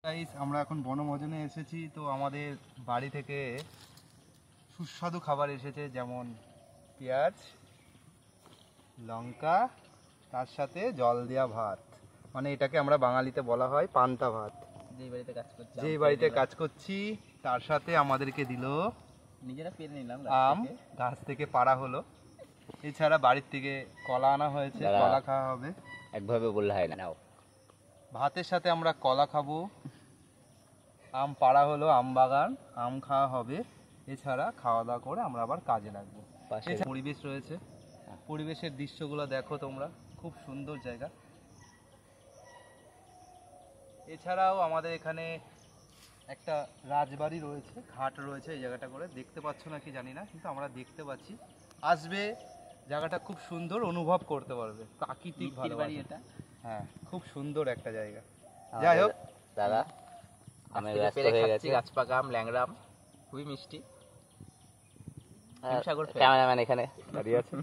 Guys, আমরা এখন বনভোজনে এসেছি। তো আমাদের বাড়ি থেকে সুস্বাদু খাবার এসেছে, যেমন পেঁয়াজ, লঙ্কা, তার সাথে জল দেওয়া ভাত। মানে এটাকে আমরা বাঙালিতে বলা হয় পান্তা ভাত। যেই বাড়িতে কাজ করছি তার সাথে আমাদেরকে দিল নিজেরা পেরে নিলাম আম, গাছ থেকে পাড়া হলো। এছাড়া বাড়ির থেকে কলা আনা হয়েছে, কলা খাওয়া হবে। একভাবে বললে হয় না। ভাতের সাথে আমরা কলা খাবো। আম পাড়া হলো, আম বাগান, আম খাওয়া হবে। এছাড়া খাওয়া দাওয়া করে আমরা আবার কাজে লাগবো। এছাড়া পরিবেশ রয়েছে, পরিবেশের দৃশ্যগুলো দেখো তোমরা, খুব সুন্দর জায়গা। এছাড়াও আমাদের এখানে একটা রাজবাড়ি রয়েছে, ঘাট রয়েছে। এই জায়গাটা করে দেখতে পাচ্ছ না কি জানি না, কিন্তু আমরা দেখতে পাচ্ছি। আসবে, জায়গাটা খুব সুন্দর, অনুভব করতে পারবে। প্রাকৃতিক বাড়ি এটা, হ্যাঁ, খুব সুন্দর একটা জায়গা। যাই হোক দাদা, আমি ব্যস্ত হয়ে গেছি। গাছপাকা আম, ল্যাংড়া আম, খুবই মিষ্টি। ক্যামেরাম্যান এখানে দাঁড়িয়ে আছে।